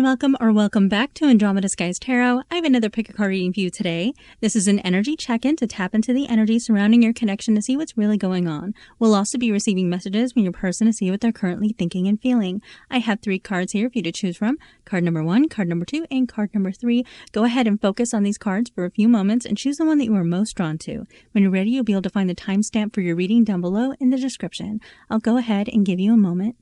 welcome or welcome back to Andromeda Skies Tarot. I have another pick a card reading for you today. This is an energy check-in to tap into the energy surrounding your connection to see what's really going on. We'll also be receiving messages from your person to see what they're currently thinking and feeling. I have 3 cards here for you to choose from. Card number 1, card number 2, and card number 3. Go ahead and focus on these cards for a few moments and choose the one that you are most drawn to. When you're ready, you'll be able to find the timestamp for your reading down below in the description. I'll go ahead and give you a moment.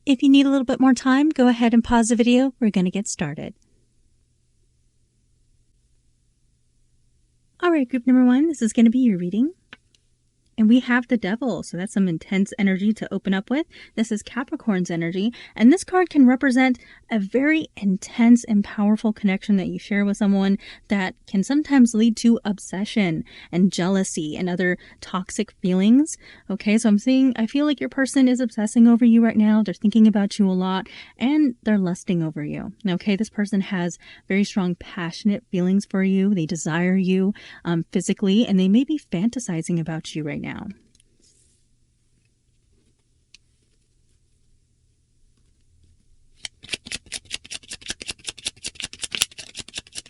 If you need a little bit more time, go ahead and pause the video. We're going to get started. All right, group number 1, this is going to be your reading. And we have the Devil, so that's some intense energy to open up with. This is Capricorn's energy, and this card can represent a very intense and powerful connection that you share with someone that can sometimes lead to obsession and jealousy and other toxic feelings. Okay, so I feel like your person is obsessing over you right now. They're thinking about you a lot, and they're lusting over you. Okay, this person has very strong, passionate feelings for you. They desire you physically, and they may be fantasizing about you right now.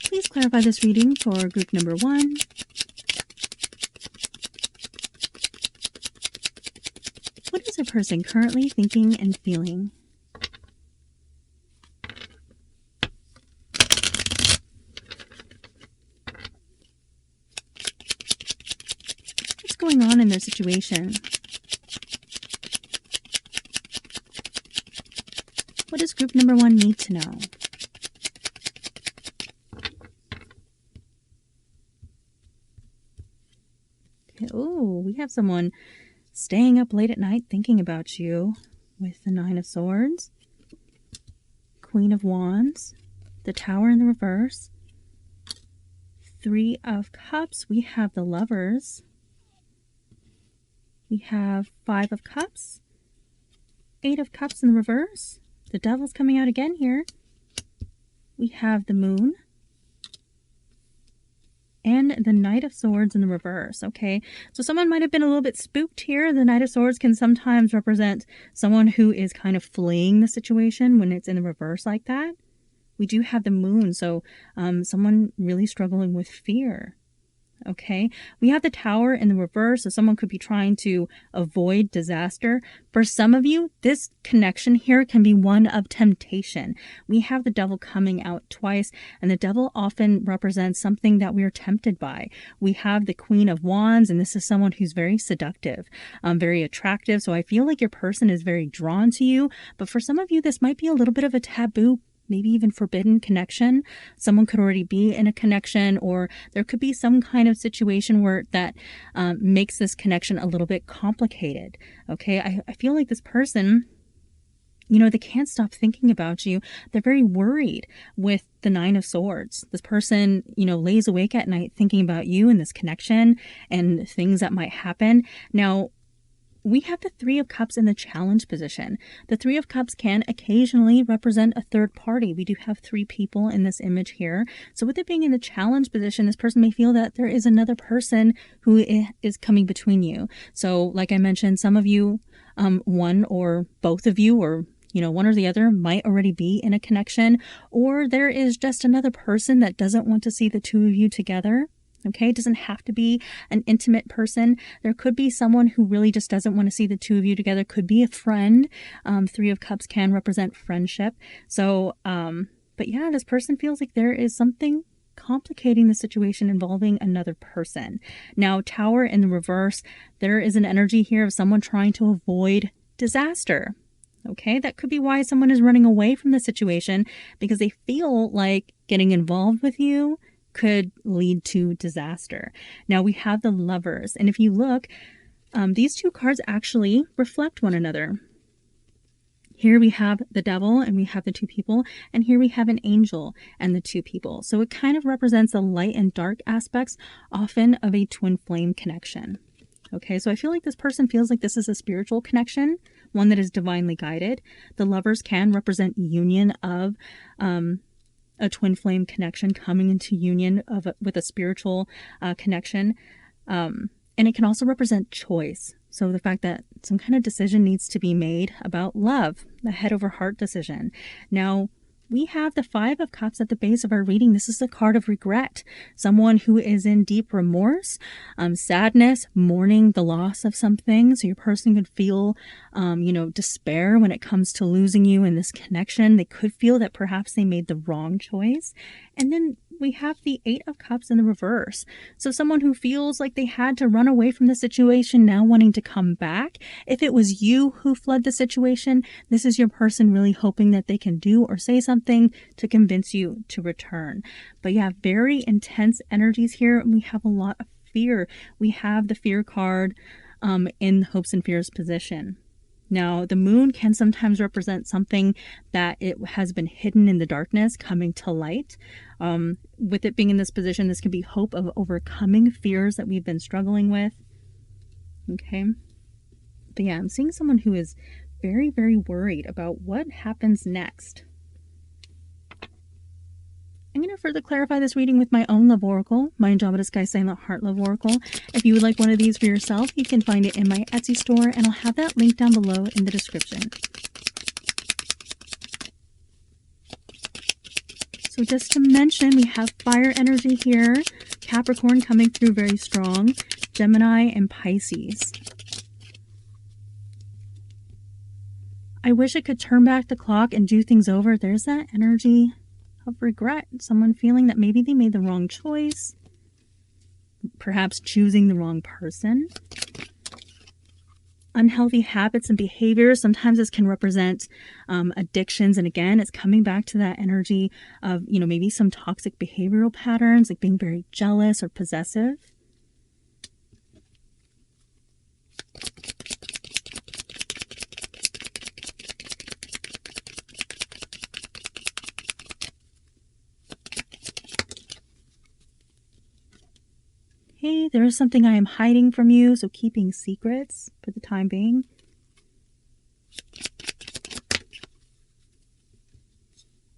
Please clarify this reading for group number 1. What is a person currently thinking and feeling? What's going on in their situation? What does group number 1 need to know? Oh, we have someone staying up late at night thinking about you with the 9 of Swords, Queen of Wands, the Tower in the reverse, 3 of Cups. We have the Lovers. We have 5 of Cups, 8 of Cups in the reverse. The Devil's coming out again here. We have the Moon. And the Knight of Swords in the reverse. Okay, so someone might have been a little bit spooked here. The Knight of Swords can sometimes represent someone who is kind of fleeing the situation when it's in the reverse like that. We do have the Moon, so someone really struggling with fear. Okay, we have the Tower in the reverse, so someone could be trying to avoid disaster. For some of you, this connection here can be one of temptation. We have the Devil coming out twice, and the Devil often represents something that we are tempted by. We have the Queen of Wands, and this is someone who's very seductive, very attractive, so I feel like your person is very drawn to you, but for some of you, this might be a little bit of a taboo, maybe even forbidden connection. Someone could already be in a connection, or there could be some kind of situation where that makes this connection a little bit complicated. Okay, I feel like this person, you know, they can't stop thinking about you. They're very worried with the 9 of Swords. This person, you know, lays awake at night thinking about you and this connection and things that might happen. Now, we have the 3 of Cups in the challenge position. The 3 of Cups can occasionally represent a third party. We do have 3 people in this image here. So with it being in the challenge position, this person may feel that there is another person who is coming between you. So like I mentioned, some of you, one or both of you, or you know, one or the other might already be in a connection, or there is just another person that doesn't want to see the 2 of you together. Okay, it doesn't have to be an intimate person. There could be someone who really just doesn't want to see the 2 of you together. Could be a friend. 3 of Cups can represent friendship. So, but yeah, this person feels like there is something complicating the situation involving another person. Now, Tower in the reverse, there is an energy here of someone trying to avoid disaster. Okay, that could be why someone is running away from the situation, because they feel like getting involved with you could lead to disaster. Now we have the Lovers, and if you look, these 2 cards actually reflect one another. Here we have the devil and we have the two people, and here we have an angel and the two people. So it kind of represents the light and dark aspects often of a twin flame connection. Okay, so I feel like this person feels like this is a spiritual connection, one that is divinely guided. The lovers can represent union of a twin flame connection, coming into union with a spiritual connection. And it can also represent choice. So the fact that some kind of decision needs to be made about love, a head over heart decision. Now, we have the Five of Cups at the base of our reading. This is the card of regret. Someone who is in deep remorse, sadness, mourning the loss of something. So your person could feel, despair when it comes to losing you in this connection. They could feel that perhaps they made the wrong choice. And then we have the Eight of Cups in the reverse. So someone who feels like they had to run away from the situation, now wanting to come back. If it was you who fled the situation, this is your person really hoping that they can do or say something to convince you to return. But yeah, very intense energies here. And we have a lot of fear. We have the fear card in hopes and fears position. Now, the moon can sometimes represent something that it has been hidden in the darkness coming to light. With it being in this position, this can be hope of overcoming fears that we've been struggling with. Okay. But yeah, I'm seeing someone who is very, very worried about what happens next. I'm going to further clarify this reading with my own love oracle, my Andromeda Sky Silent Heart Love Oracle. If you would like one of these for yourself, you can find it in my Etsy store, and I'll have that link down below in the description. So just to mention, we have fire energy here, Capricorn coming through very strong, Gemini and Pisces. I wish I could turn back the clock and do things over. There's that energy of regret. Someone feeling that maybe they made the wrong choice, perhaps choosing the wrong person. Unhealthy habits and behaviors. Sometimes this can represent addictions. And again, it's coming back to that energy of, maybe some toxic behavioral patterns, like being very jealous or possessive. Hey, there is something I am hiding from you, so keeping secrets for the time being.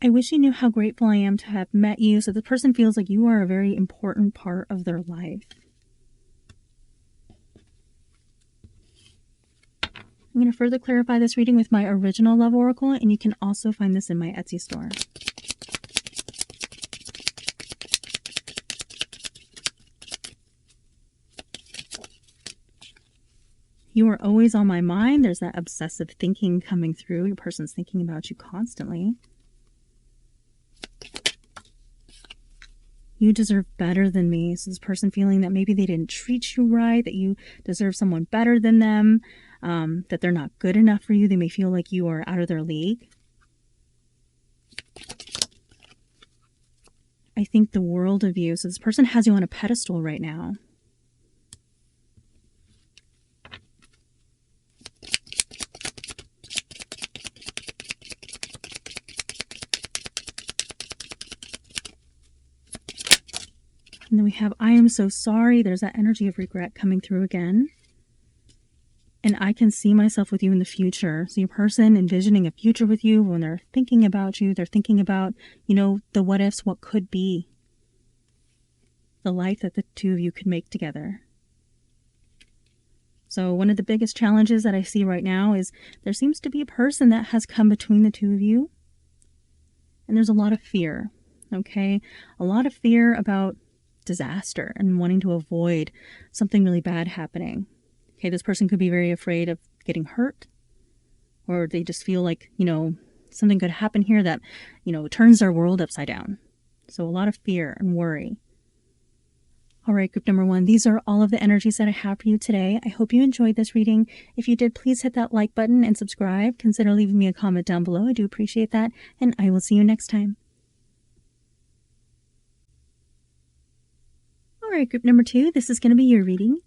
I wish you knew how grateful I am to have met you. So the person feels like you are a very important part of their life. I'm going to further clarify this reading with my original love oracle, and you can also find this in my Etsy store. You are always on my mind. There's that obsessive thinking coming through. Your person's thinking about you constantly. You deserve better than me. So this person feeling that maybe they didn't treat you right, that you deserve someone better than them, that they're not good enough for you. They may feel like you are out of their league. I think the world of you. So this person has you on a pedestal right now. And then we have, I am so sorry. There's that energy of regret coming through again. And I can see myself with you in the future. So your person envisioning a future with you, when they're thinking about you, they're thinking about, the what ifs, what could be. The life that the two of you could make together. So one of the biggest challenges that I see right now is there seems to be a person that has come between the two of you. And there's a lot of fear, okay? A lot of fear about disaster and wanting to avoid something really bad happening. Okay, this person could be very afraid of getting hurt, or they just feel like, something could happen here that, turns their world upside down. So a lot of fear and worry. All right, group number 1, these are all of the energies that I have for you today. I hope you enjoyed this reading. If you did, please hit that like button and subscribe. Consider leaving me a comment down below. I do appreciate that, and I will see you next time. All right, group number 2, this is going to be your reading.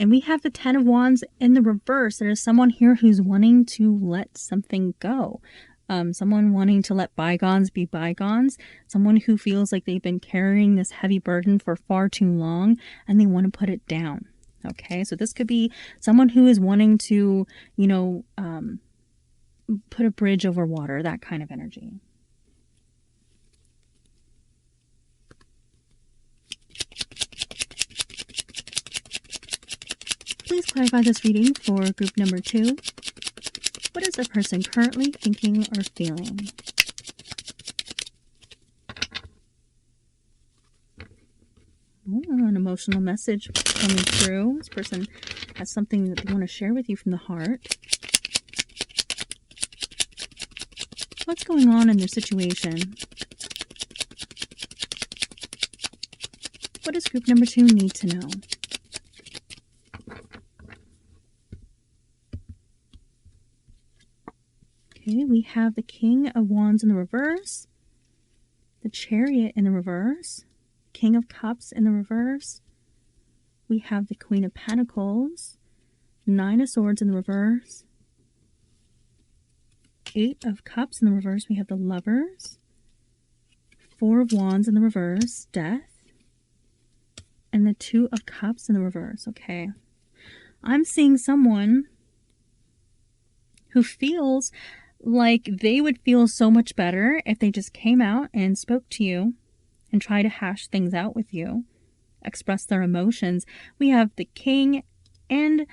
And we have the Ten of Wands in the reverse. There is someone here who's wanting to let something go. Someone wanting to let bygones be bygones. Someone who feels like they've been carrying this heavy burden for far too long and they want to put it down. Okay, so this could be someone who is wanting to, you know, put a bridge over water, that kind of energy. Please clarify this reading for group number 2. What is the person currently thinking or feeling? Ooh, an emotional message coming through. This person has something that they want to share with you from the heart. What's going on in their situation? What does group number 2 need to know? Okay, we have the King of Wands in the reverse, the Chariot in the reverse, King of Cups in the reverse. We have the Queen of Pentacles, 9 of Swords in the reverse, 8 of Cups in the reverse. We have the Lovers, 4 of Wands in the reverse, Death, and the 2 of Cups in the reverse. Okay, I'm seeing someone who feels like they would feel so much better if they just came out and spoke to you and try to hash things out with you, express their emotions. We have the King and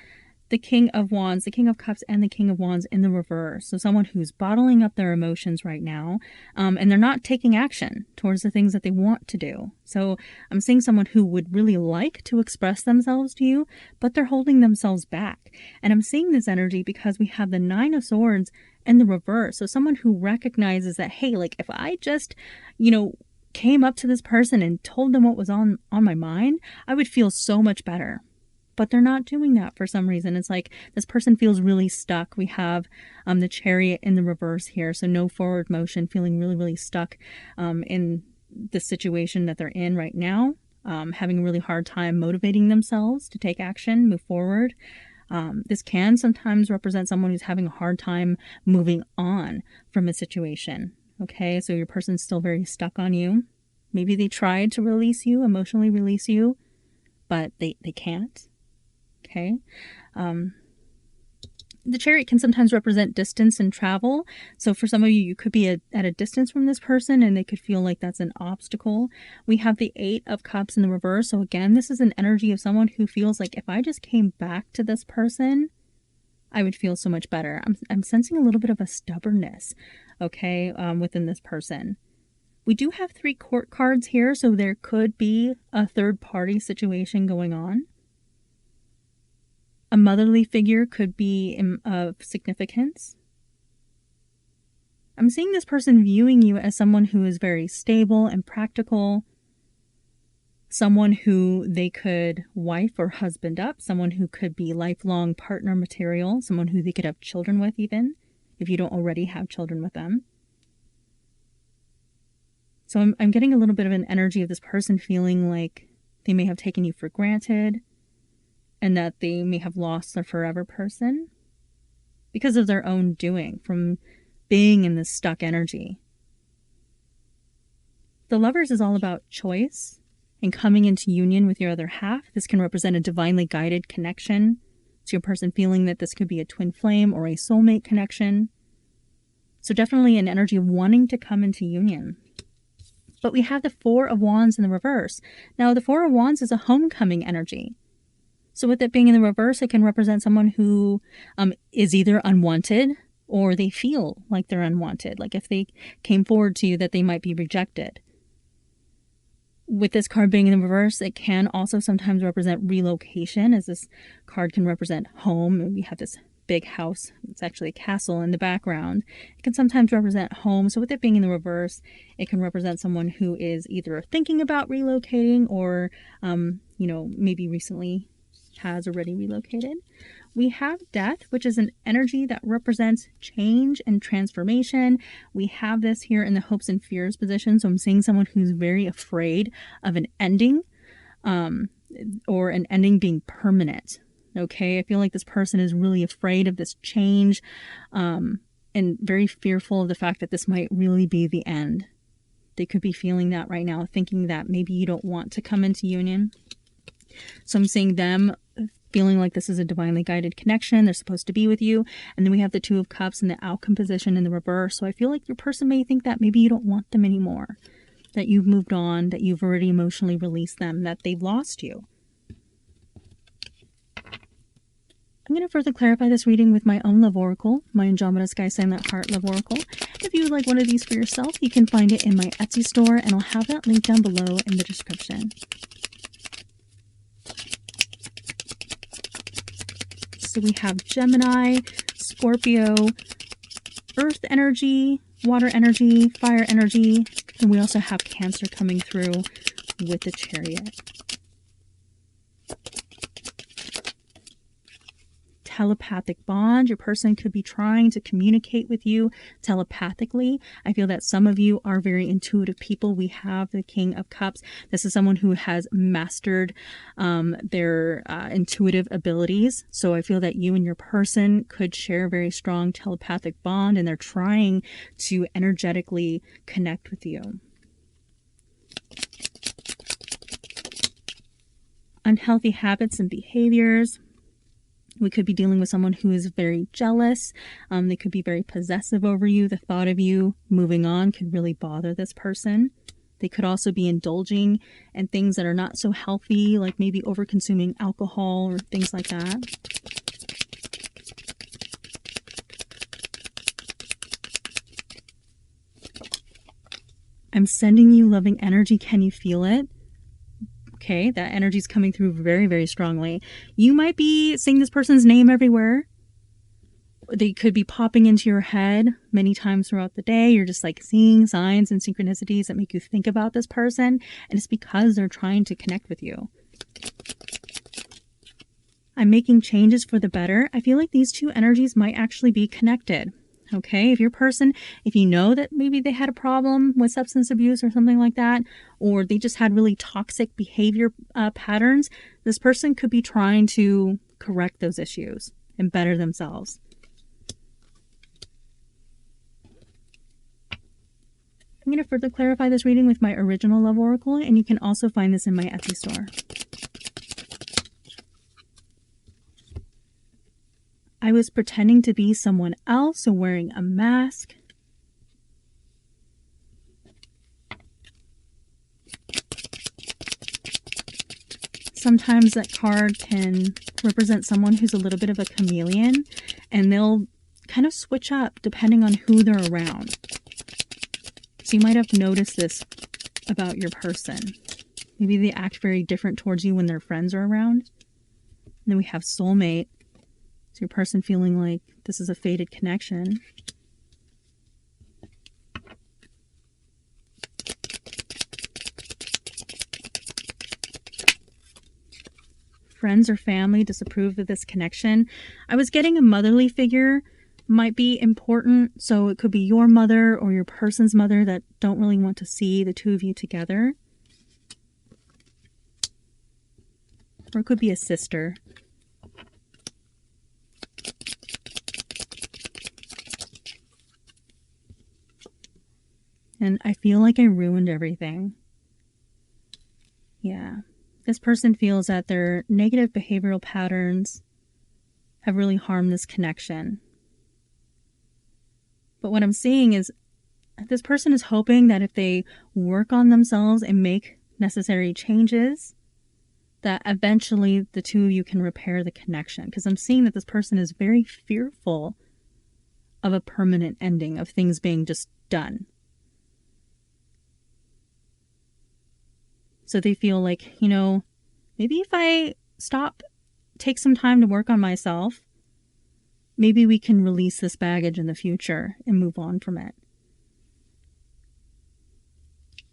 the King of Wands, the King of Cups and the King of Wands in the reverse. So someone who's bottling up their emotions right now, and they're not taking action towards the things that they want to do. So I'm seeing someone who would really like to express themselves to you, but they're holding themselves back. And I'm seeing this energy because we have the 9 of Swords in the reverse. So someone who recognizes that, hey, like if I just, you know, came up to this person and told them what was on my mind, I would feel so much better. But they're not doing that for some reason. It's like this person feels really stuck. We have the Chariot in the reverse here. So no forward motion, feeling really, really stuck in the situation that they're in right now. Having a really hard time motivating themselves to take action, move forward. This can sometimes represent someone who's having a hard time moving on from a situation. Okay, so your person's still very stuck on you. Maybe they tried to release you, emotionally release you, but they can't. Okay. The Chariot can sometimes represent distance and travel. So for some of you, you could be at a distance from this person and they could feel like that's an obstacle. We have the 8 of Cups in the reverse. So again, this is an energy of someone who feels like if I just came back to this person, I would feel so much better. I'm sensing a little bit of a stubbornness, okay, within this person. We do have 3 court cards here, so there could be a third-party situation going on. A motherly figure could be of significance. I'm seeing this person viewing you as someone who is very stable and practical, someone who they could wife or husband up, someone who could be lifelong partner material, someone who they could have children with even, if you don't already have children with them. So I'm getting a little bit of an energy of this person feeling like they may have taken you for granted and that they may have lost their forever person because of their own doing from being in this stuck energy. The Lovers is all about choice and coming into union with your other half. This can represent a divinely guided connection. It's your person feeling that this could be a twin flame or a soulmate connection. So definitely an energy of wanting to come into union. But we have the 4 of Wands in the reverse. Now, the 4 of Wands is a homecoming energy. So with it being in the reverse, it can represent someone who is either unwanted or they feel like they're unwanted. Like if they came forward to you that they might be rejected. With this card being in the reverse, it can also sometimes represent relocation, as this card can represent home. And we have this big house. It's actually a castle in the background. It can sometimes represent home. So with it being in the reverse, it can represent someone who is either thinking about relocating or, you know, maybe recently has already relocated. We have Death, which is an energy that represents change and transformation. We have this here in the hopes and fears position. So I'm seeing someone who's very afraid of an ending or an ending being permanent. Okay, I feel like this person is really afraid of this change, and very fearful of the fact that this might really be the end. They could be feeling that right now, thinking that maybe you don't want to come into union. So I'm seeing them feeling like this is a divinely guided connection. They're supposed to be with you. And then we have the Two of Cups and the outcome position in the reverse. So I feel like your person may think that maybe you don't want them anymore, that you've moved on, that you've already emotionally released them, that they've lost you. I'm going to further clarify this reading with my own love oracle, my Andromeda Sky Sign That Heart love oracle. If you would like one of these for yourself, you can find it in my Etsy store, and I'll have that link down below in the description. So we have Gemini, Scorpio, Earth energy, water energy, fire energy, and we also have Cancer coming through with the Chariot. Telepathic bond. Your person could be trying to communicate with you telepathically. I feel that some of you are very intuitive people. We have the King of Cups. This is someone who has mastered their intuitive abilities. So I feel that you and your person could share a very strong telepathic bond, and they're trying to energetically connect with you. Unhealthy habits and behaviors. We could be dealing with someone who is very jealous. They could be very possessive over you. The thought of you moving on could really bother this person. They could also be indulging in things that are not so healthy, like maybe over-consuming alcohol or things like that. I'm sending you loving energy. Can you feel it? Okay, that energy is coming through very, very strongly. You might be seeing this person's name everywhere. They could be popping into your head many times throughout the day. You're just like seeing signs and synchronicities that make you think about this person. And it's because they're trying to connect with you. I'm making changes for the better. I feel like these two energies might actually be connected. Okay, if your person, if you know that maybe they had a problem with substance abuse or something like that, or they just had really toxic behavior patterns, this person could be trying to correct those issues and better themselves. I'm going to further clarify this reading with my original love oracle, and you can also find this in my Etsy store. I was pretending to be someone else, or wearing a mask. Sometimes that card can represent someone who's a little bit of a chameleon, and they'll kind of switch up depending on who they're around. So you might have noticed this about your person. Maybe they act very different towards you when their friends are around. And then we have soulmate. So your person feeling like this is a fated connection. Friends or family disapprove of this connection. I was getting a motherly figure might be important. So it could be your mother or your person's mother that don't really want to see the two of you together. Or it could be a sister. And I feel like I ruined everything. Yeah. This person feels that their negative behavioral patterns have really harmed this connection. But what I'm seeing is this person is hoping that if they work on themselves and make necessary changes, that eventually the two of you can repair the connection. Because I'm seeing that this person is very fearful of a permanent ending, of things being just done. So they feel like, you know, maybe if I take some time to work on myself, maybe we can release this baggage in the future and move on from it.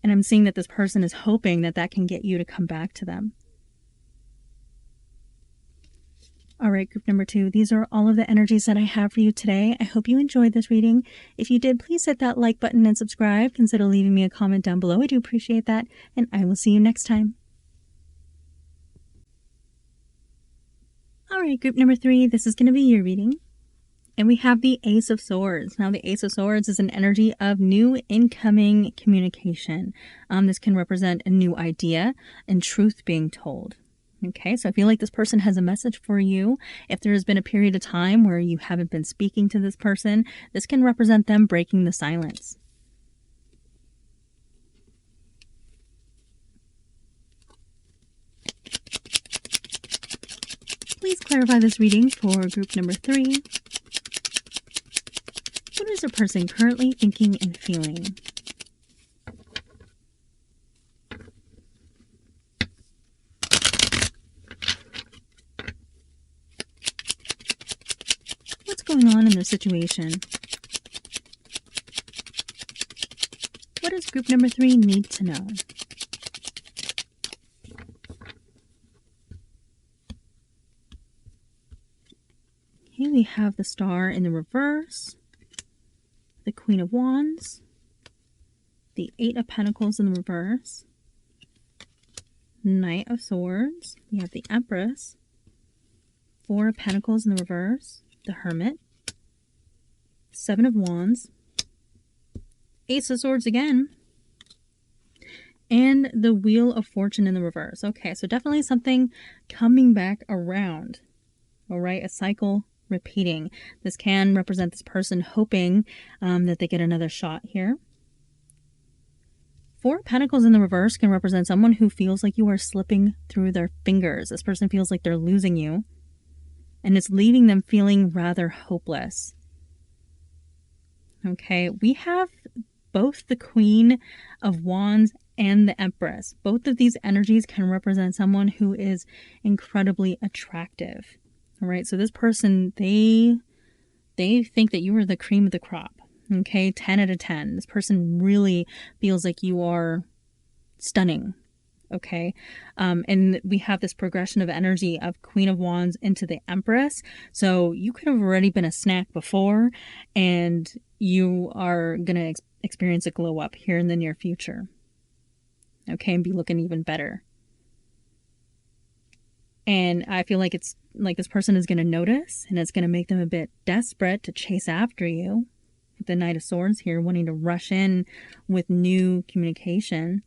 And I'm seeing that this person is hoping that that can get you to come back to them. All right, group number 2, these are all of the energies that I have for you today. I hope you enjoyed this reading. If you did, please hit that like button and subscribe. Consider leaving me a comment down below. I do appreciate that, and I will see you next time. All right, group number 3, this is going to be your reading. And we have the Ace of Swords. Now, the Ace of Swords is an energy of new incoming communication. This can represent a new idea and truth being told. Okay, so I feel like this person has a message for you. If there has been a period of time where you haven't been speaking to this person, this can represent them breaking the silence. Please clarify this reading for group number 3. What is a person currently thinking and feeling? What's going on in their situation? What does group number 3 need to know? Okay, we have the Star in the reverse, the Queen of Wands, the 8 of Pentacles in the reverse, Knight of Swords, we have the Empress, 4 of Pentacles in the reverse, the Hermit, 7 of Wands, Ace of Swords again, and the Wheel of Fortune in the reverse. Okay, so definitely something coming back around. All right, a cycle repeating. This can represent this person hoping that they get another shot here. 4 of Pentacles in the reverse can represent someone who feels like you are slipping through their fingers. This person feels like they're losing you, and it's leaving them feeling rather hopeless. Okay, we have both the Queen of Wands and the Empress. Both of these energies can represent someone who is incredibly attractive. All right, so this person, they think that you are the cream of the crop. Okay, 10 out of 10. This person really feels like you are stunning. Okay, and we have this progression of energy of Queen of Wands into the Empress. So you could have already been a snack before, and you are going to experience a glow up here in the near future. Okay, and be looking even better. And I feel like it's like this person is going to notice, and it's going to make them a bit desperate to chase after you. With the Knight of Swords here, wanting to rush in with new communication.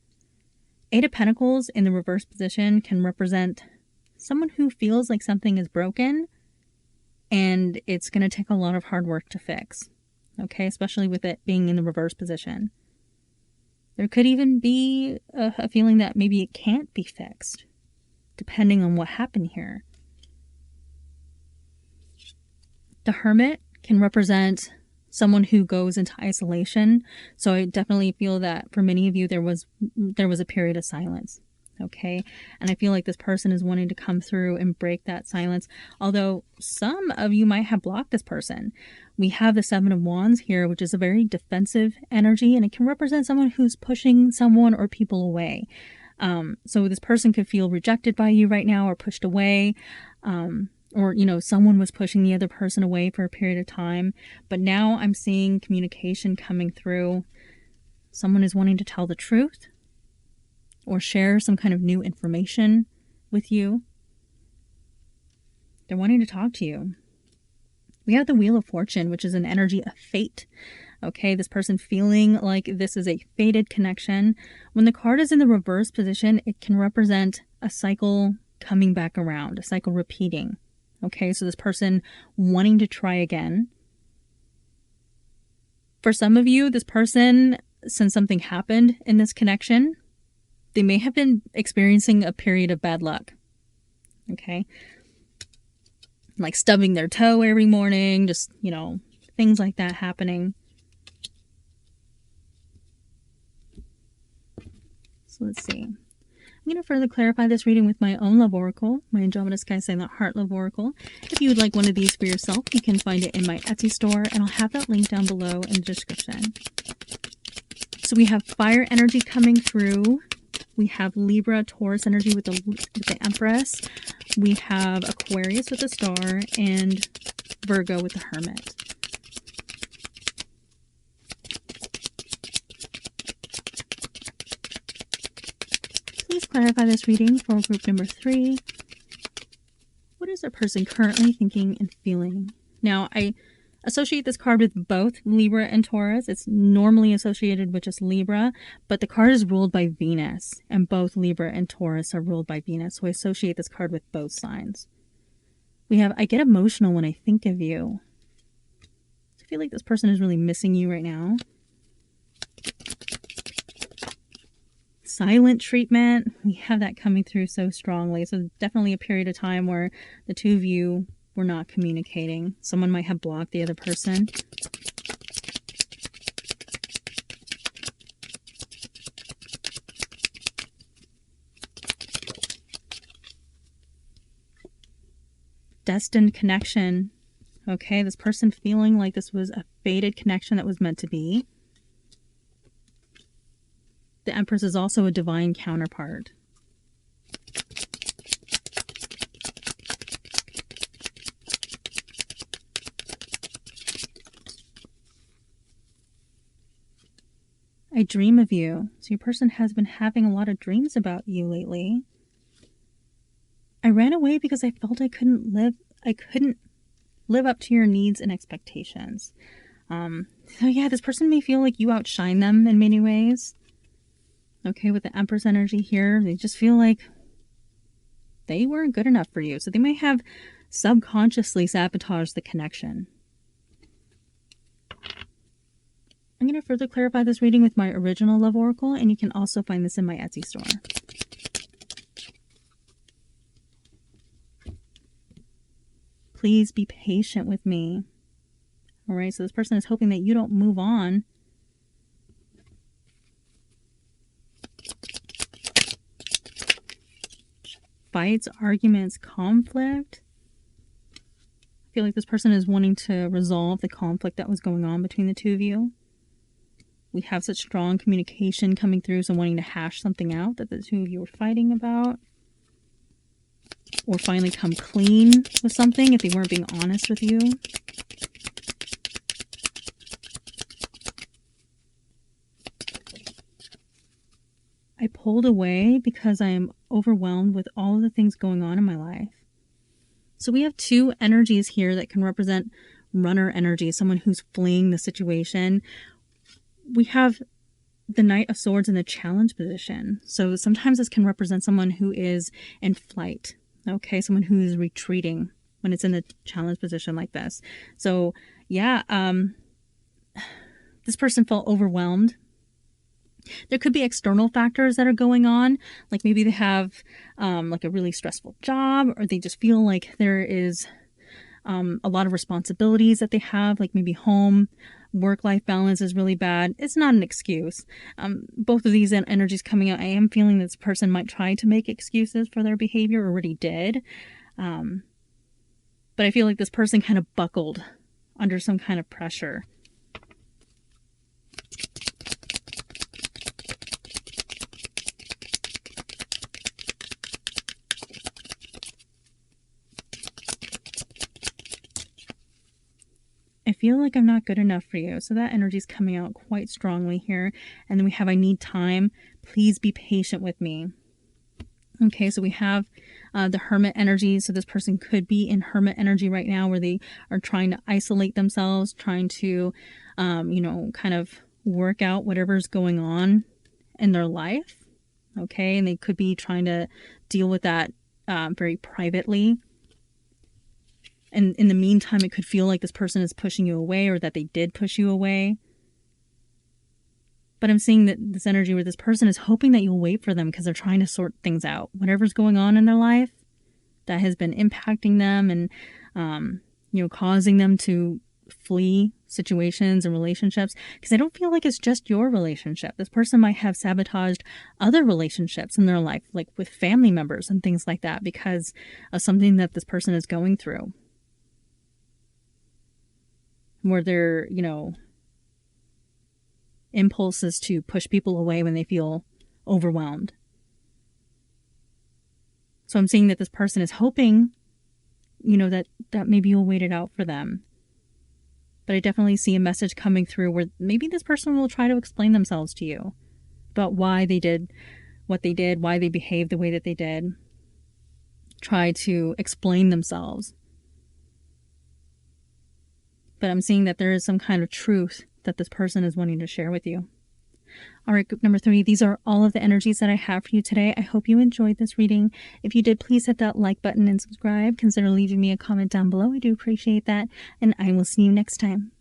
8 of Pentacles in the reverse position can represent someone who feels like something is broken, and it's going to take a lot of hard work to fix. Okay, especially with it being in the reverse position. There could even be a feeling that maybe it can't be fixed, depending on what happened here. The Hermit can represent someone who goes into isolation. So I definitely feel that for many of you, there was a period of silence. Okay, and I feel like this person is wanting to come through and break that silence. Although some of you might have blocked this person. We have the 7 of Wands here, which is a very defensive energy, and it can represent someone who's pushing someone or people away. So this person could feel rejected by you right now, or pushed away, or, you know, someone was pushing the other person away for a period of time. But now I'm seeing communication coming through. Someone is wanting to tell the truth or share some kind of new information with you. They're wanting to talk to you. We have the Wheel of Fortune, which is an energy of fate. Okay, this person feeling like this is a fated connection. When the card is in the reverse position, it can represent a cycle coming back around, a cycle repeating. Okay, so this person wanting to try again. For some of you, this person, since something happened in this connection, they may have been experiencing a period of bad luck. Okay, like stubbing their toe every morning, just, you know, things like that happening. So let's see. I'm going to further clarify this reading with my own love oracle, my Andromeda Sky Silent Heart Love Oracle. If you would like one of these for yourself, you can find it in my Etsy store, and I'll have that link down below in the description. So we have fire energy coming through. We have Libra, Taurus energy with the Empress. We have Aquarius with the Star, and Virgo with the Hermit. Please clarify this reading for group number 3. What is a person currently thinking and feeling? Now, I associate this card with both Libra and Taurus. It's normally associated with just Libra, but the card is ruled by Venus, and both Libra and Taurus are ruled by Venus, so I associate this card with both signs. We have, I get emotional when I think of you. I feel like this person is really missing you right now. Silent treatment. We have that coming through so strongly. So definitely a period of time where the two of you were not communicating. Someone might have blocked the other person. Destined connection. Okay, this person feeling like this was a fated connection that was meant to be. The Empress is also a divine counterpart. I dream of you. So your person has been having a lot of dreams about you lately. I ran away because I felt I couldn't live up to your needs and expectations. So yeah, this person may feel like you outshine them in many ways. Okay, with the Empress energy here, they just feel like they weren't good enough for you. So they might have subconsciously sabotaged the connection. I'm going to further clarify this reading with my original Love Oracle, and you can also find this in my Etsy store. Please be patient with me. All right, so this person is hoping that you don't move on. Fights, arguments, conflict. I feel like this person is wanting to resolve the conflict that was going on between the two of you. We have such strong communication coming through, so wanting to hash something out that the two of you were fighting about. Or finally come clean with something if they weren't being honest with you. I pulled away because I am overwhelmed with all of the things going on in my life. So we have two energies here that can represent runner energy, someone who's fleeing the situation. We have the Knight of Swords in the challenge position. So sometimes this can represent someone who is in flight. Okay, someone who is retreating when it's in the challenge position like this. So yeah, this person felt overwhelmed. There could be external factors that are going on, like maybe they have like a really stressful job, or they just feel like there is a lot of responsibilities that they have, like maybe home, work-life balance is really bad. It's not an excuse. Both of these energies coming out, I am feeling this person might try to make excuses for their behavior, already did. But I feel like this person kind of buckled under some kind of pressure. I feel like I'm not good enough for you. So that energy is coming out quite strongly here. And then we have, I need time. Please be patient with me. Okay, so we have the Hermit energy. So this person could be in Hermit energy right now, where they are trying to isolate themselves, trying to, you know, kind of work out whatever's going on in their life. Okay, and they could be trying to deal with that very privately. And in the meantime, it could feel like this person is pushing you away, or that they did push you away. But I'm seeing that this energy where this person is hoping that you'll wait for them because they're trying to sort things out. Whatever's going on in their life that has been impacting them and, you know, causing them to flee situations and relationships. Because I don't feel like it's just your relationship. This person might have sabotaged other relationships in their life, like with family members and things like that, because of something that this person is going through. Where they're, you know, impulses to push people away when they feel overwhelmed. So I'm seeing that this person is hoping, you know, that maybe you'll wait it out for them. But I definitely see a message coming through where maybe this person will try to explain themselves to you about why they did what they did, why they behaved the way that they did. try to explain themselves. But I'm seeing that there is some kind of truth that this person is wanting to share with you. All right, group number 3, these are all of the energies that I have for you today. I hope you enjoyed this reading. If you did, please hit that like button and subscribe. Consider leaving me a comment down below. I do appreciate that. And I will see you next time.